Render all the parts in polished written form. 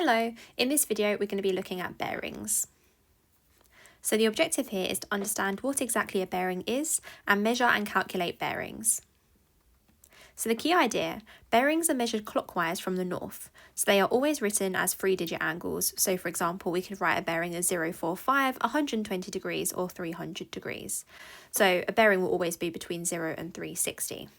Hello, in this video we're going to be looking at bearings. So the objective here is to understand what exactly a bearing is and measure and calculate bearings. So the key idea, bearings are measured clockwise from the north. So they are always written as 3-digit angles. So for example, we could write a bearing as 045, 120 degrees or 300 degrees. So a bearing will always be between 0 and 360.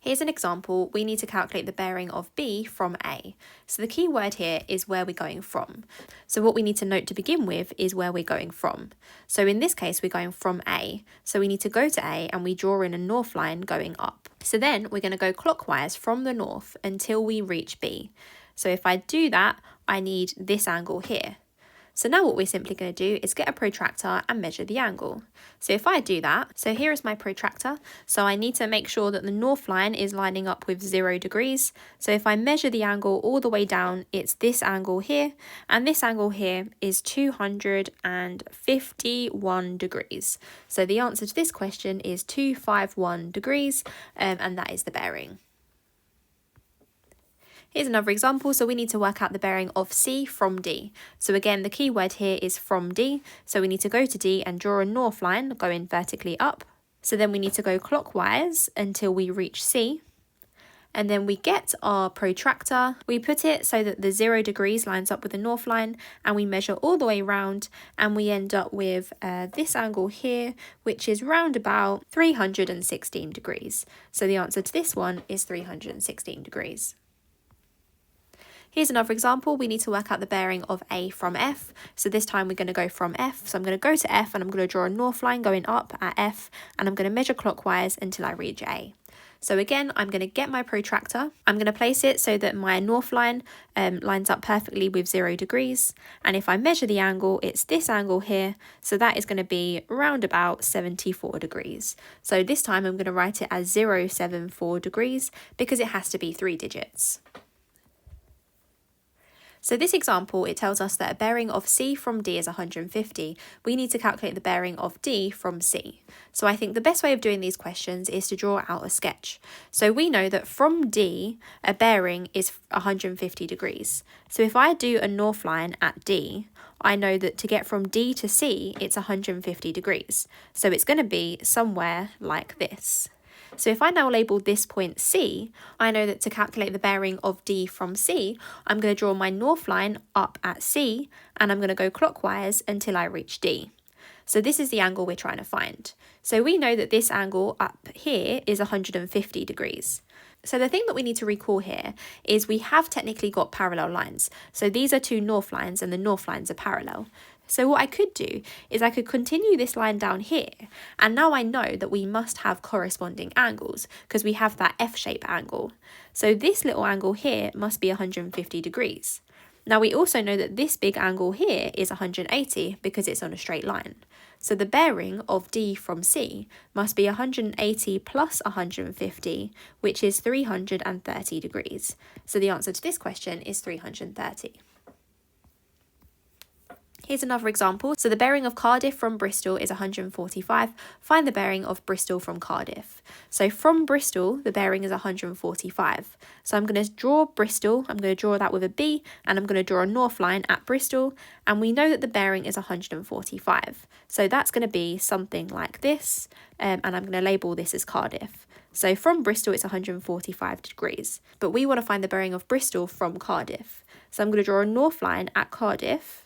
Here's an example. We need to calculate the bearing of B from A. So the key word here is where we're going from. So what we need to note to begin with is where we're going from. So in this case, we're going from A. So we need to go to A and we draw in a north line going up. So then we're going to go clockwise from the north until we reach B. So if I do that, I need this angle here. So now what we're simply going to do is get a protractor and measure the angle. So if I do that, so here is my protractor. So I need to make sure that the north line is lining up with 0 degrees. So if I measure the angle all the way down, it's this angle here. And this angle here is 251 degrees. So the answer to this question is 251 degrees, and that is the bearing. Here's another example. So we need to work out the bearing of C from D. So again, the key word here is from D. So we need to go to D and draw a north line going vertically up. So then we need to go clockwise until we reach C. And then we get our protractor. We put it so that the 0 degrees lines up with the north line, and we measure all the way around, and we end up with this angle here, which is round about 316 degrees. So the answer to this one is 316 degrees. Here's another example. We need to work out the bearing of A from F. So this time we're going to go from F. So I'm going to go to F and I'm going to draw a north line going up at F, and I'm going to measure clockwise until I reach A. So again, I'm going to get my protractor. I'm going to place it so that my north line lines up perfectly with 0 degrees. And if I measure the angle, it's this angle here. So that is going to be round about 74 degrees. So this time I'm going to write it as 074 degrees because it has to be 3 digits. So this example, it tells us that a bearing of C from D is 150. We need to calculate the bearing of D from C. So I think the best way of doing these questions is to draw out a sketch. So we know that from D, a bearing is 150 degrees. So if I do a north line at D, I know that to get from D to C, it's 150 degrees. So it's going to be somewhere like this. So if I now label this point C, I know that to calculate the bearing of D from C, I'm going to draw my north line up at C, and I'm going to go clockwise until I reach D. So this is the angle we're trying to find. So we know that this angle up here is 150 degrees. So the thing that we need to recall here is we have technically got parallel lines. So these are two north lines and the north lines are parallel. So what I could do is I could continue this line down here, and now I know that we must have corresponding angles because we have that F-shape angle. So this little angle here must be 150 degrees. Now we also know that this big angle here is 180 because it's on a straight line. So the bearing of D from C must be 180 plus 150, which is 330 degrees. So the answer to this question is 330. Here's another example. So the bearing of Cardiff from Bristol is 145. Find the bearing of Bristol from Cardiff. So from Bristol, the bearing is 145. So I'm going to draw Bristol. I'm going to draw that with a B, and I'm going to draw a north line at Bristol. And we know that the bearing is 145. So that's going to be something like this. And I'm going to label this as Cardiff. So from Bristol, it's 145 degrees. But we want to find the bearing of Bristol from Cardiff. So I'm going to draw a north line at Cardiff,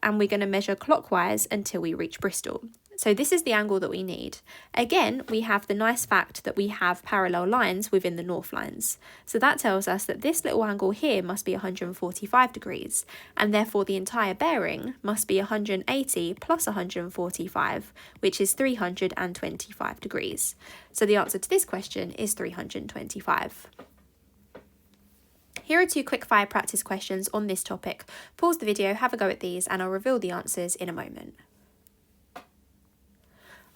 and we're going to measure clockwise until we reach Bristol. So this is the angle that we need. Again, we have the nice fact that we have parallel lines within the north lines. So that tells us that this little angle here must be 145 degrees, and therefore the entire bearing must be 180 plus 145, which is 325 degrees. So the answer to this question is 325. Here are 2 quick-fire practice questions on this topic. Pause the video, have a go at these, and I'll reveal the answers in a moment.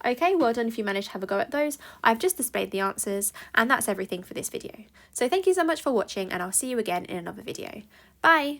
Okay, well done if you managed to have a go at those. I've just displayed the answers, and that's everything for this video. So thank you so much for watching, and I'll see you again in another video. Bye!